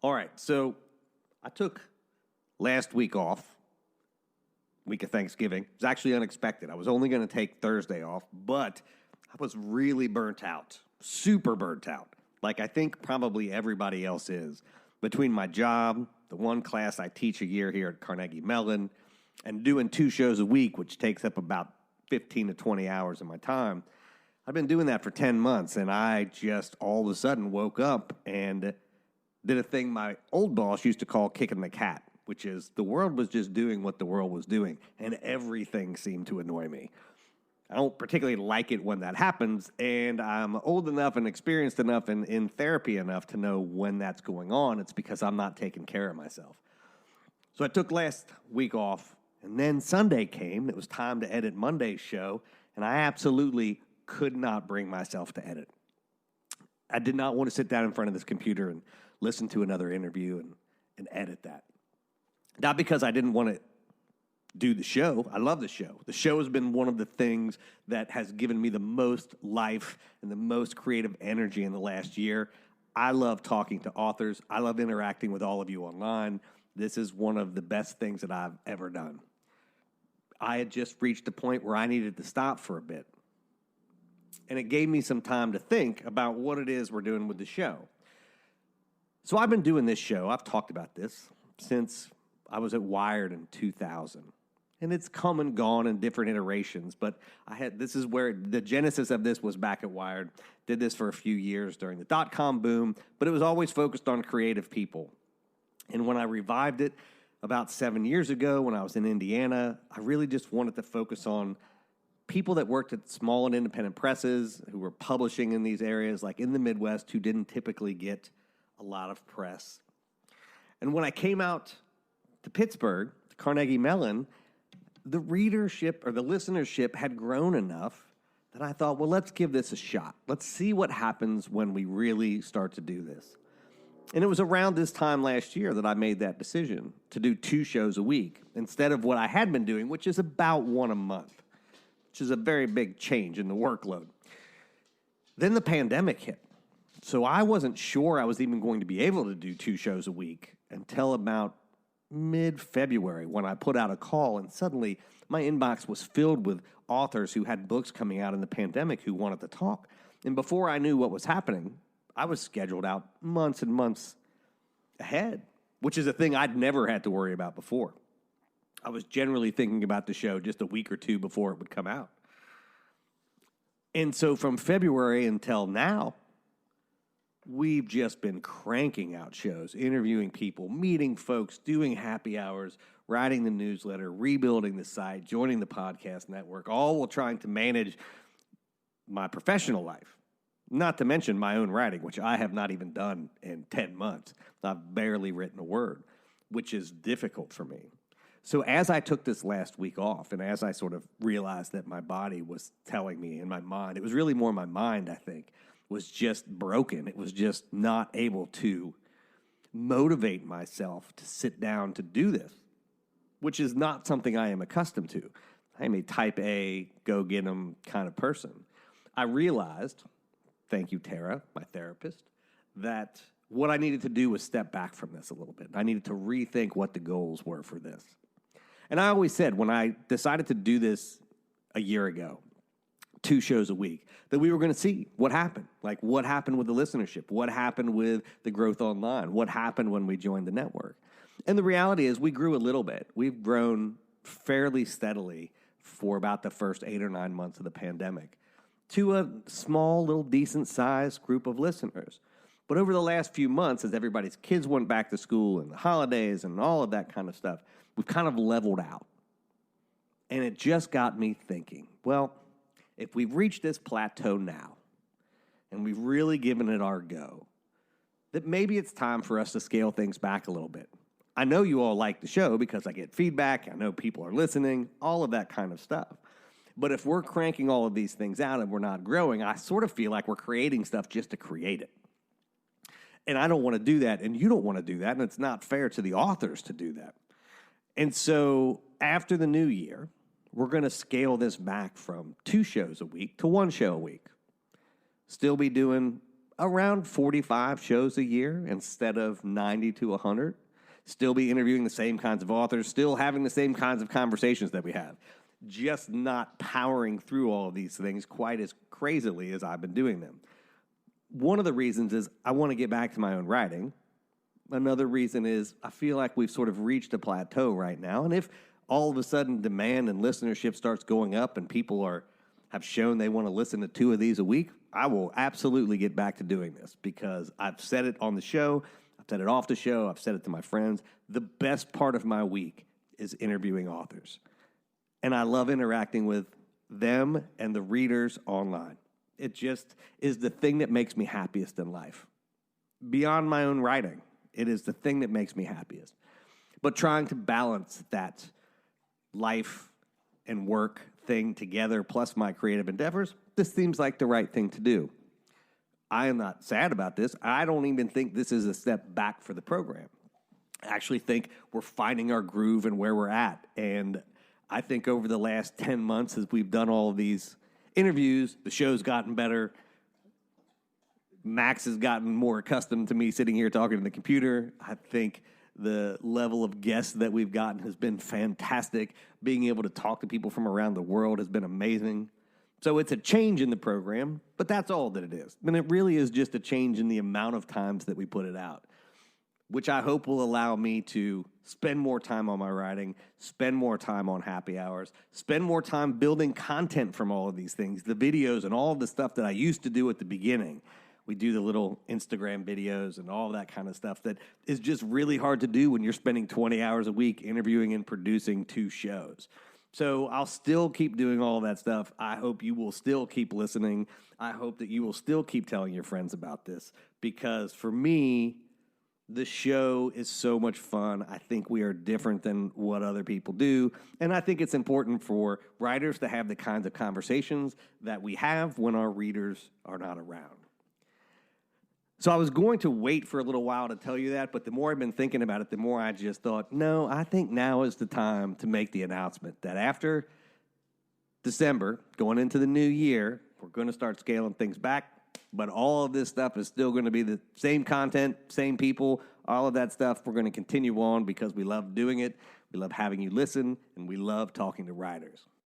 All right, so I took last week off, week of Thanksgiving. It was actually unexpected. I was only going to take Thursday off, but I was really burnt out, super burnt out, like I think probably everybody else is. Between my job, the one class I teach a year here at Carnegie Mellon, and doing 2 shows a week, which takes up about 15 to 20 hours of my time, I've been doing that for 10 months, and I just all of a sudden woke up and did a thing my old boss used to call kicking the cat, which is the world was just doing what the world was doing, and everything seemed to annoy me. I don't particularly like it when that happens, and I'm old enough and experienced enough and in therapy enough to know when that's going on. It's because I'm not taking care of myself. So I took last week off, and then Sunday came. It was time to edit Monday's show, and I absolutely could not bring myself to edit. I did not want to sit down in front of this computer and listen to another interview and edit that. Not because I didn't want to do the show. I love the show. The show has been one of the things that has given me the most life and the most creative energy in the last year. I love talking to authors. I love interacting with all of you online. This is one of the best things that I've ever done. I had just reached a point where I needed to stop for a bit. And it gave me some time to think about what it is we're doing with the show. So I've been doing this show. I've talked about this since I was at Wired in 2000. And it's come and gone in different iterations, but this is where the genesis of this was back at Wired. Did this for a few years during the dot-com boom, but it was always focused on creative people. And when I revived it about 7 years ago when I was in Indiana, I really just wanted to focus on people that worked at small and independent presses who were publishing in these areas, like in the Midwest, who didn't typically get a lot of press. And when I came out to Pittsburgh, to Carnegie Mellon, the readership or the listenership had grown enough that I thought, well, let's give this a shot. Let's see what happens when we really start to do this. And it was around this time last year that I made that decision to do 2 shows a week instead of what I had been doing, which is about 1 a month, which is a very big change in the workload. Then the pandemic hit. So I wasn't sure I was even going to be able to do 2 shows a week until about mid-February when I put out a call, and suddenly my inbox was filled with authors who had books coming out in the pandemic who wanted to talk. And before I knew what was happening, I was scheduled out months and months ahead, which is a thing I'd never had to worry about before. I was generally thinking about the show just a week or 2 before it would come out. And so from February until now, we've just been cranking out shows, interviewing people, meeting folks, doing happy hours, writing the newsletter, rebuilding the site, joining the podcast network, all while trying to manage my professional life. Not to mention my own writing, which I have not even done in 10 months. I've barely written a word, which is difficult for me. So as I took this last week off, and as I sort of realized that my body was telling me, in my mind, it was really more my mind, I think, was just broken. It was just not able to motivate myself to sit down to do this, which is not something I am accustomed to. I am a type A, go get 'em kind of person. I realized, thank you, Tara, my therapist, that what I needed to do was step back from this a little bit. I needed to rethink what the goals were for this. And I always said, when I decided to do this a year ago, 2 shows a week, that we were going to see what happened. Like, what happened with the listenership? What happened with the growth online? What happened when we joined the network? And the reality is we grew a little bit. We've grown fairly steadily for about the first 8 or 9 months of the pandemic to a small, little, decent-sized group of listeners. But over the last few months, as everybody's kids went back to school and the holidays and all of that kind of stuff, we've kind of leveled out. And it just got me thinking, well, if we've reached this plateau now, and we've really given it our go, that maybe it's time for us to scale things back a little bit. I know you all like the show because I get feedback, I know people are listening, all of that kind of stuff. But if we're cranking all of these things out and we're not growing, I sort of feel like we're creating stuff just to create it. And I don't want to do that, and you don't want to do that, and it's not fair to the authors to do that. And so after the new year, we're going to scale this back from 2 shows a week to 1 show a week. Still be doing around 45 shows a year instead of 90 to 100. Still be interviewing the same kinds of authors, still having the same kinds of conversations that we have. Just not powering through all of these things quite as crazily as I've been doing them. One of the reasons is I want to get back to my own writing. Another reason is I feel like we've sort of reached a plateau right now. And if all of a sudden demand and listenership starts going up and people have shown they want to listen to 2 of these a week, I will absolutely get back to doing this because I've said it on the show, I've said it off the show, I've said it to my friends. The best part of my week is interviewing authors. And I love interacting with them and the readers online. It just is the thing that makes me happiest in life. Beyond my own writing, it is the thing that makes me happiest. But trying to balance that life and work thing together, plus my creative endeavors, this seems like the right thing to do. I am not sad about this. I don't even think this is a step back for the program. I actually think we're finding our groove and where we're at. And I think over the last 10 months, as we've done all of these interviews, the show's gotten better. Max has gotten more accustomed to me sitting here talking to the computer. I think the level of guests that we've gotten has been fantastic. Being able to talk to people from around the world has been amazing. So it's a change in the program, but that's all that it is. And it really is just a change in the amount of times that we put it out, which I hope will allow me to spend more time on my writing, spend more time on happy hours, spend more time building content from all of these things, the videos and all of the stuff that I used to do at the beginning. We do the little Instagram videos and all that kind of stuff that is just really hard to do when you're spending 20 hours a week interviewing and producing 2 shows. So I'll still keep doing all that stuff. I hope you will still keep listening. I hope that you will still keep telling your friends about this because for me, the show is so much fun. I think we are different than what other people do. And I think it's important for writers to have the kinds of conversations that we have when our readers are not around. So I was going to wait for a little while to tell you that, but the more I've been thinking about it, the more I just thought, no, I think now is the time to make the announcement that after December, going into the new year, we're going to start scaling things back. But all of this stuff is still going to be the same content, same people, all of that stuff. We're going to continue on because we love doing it. We love having you listen, and we love talking to writers.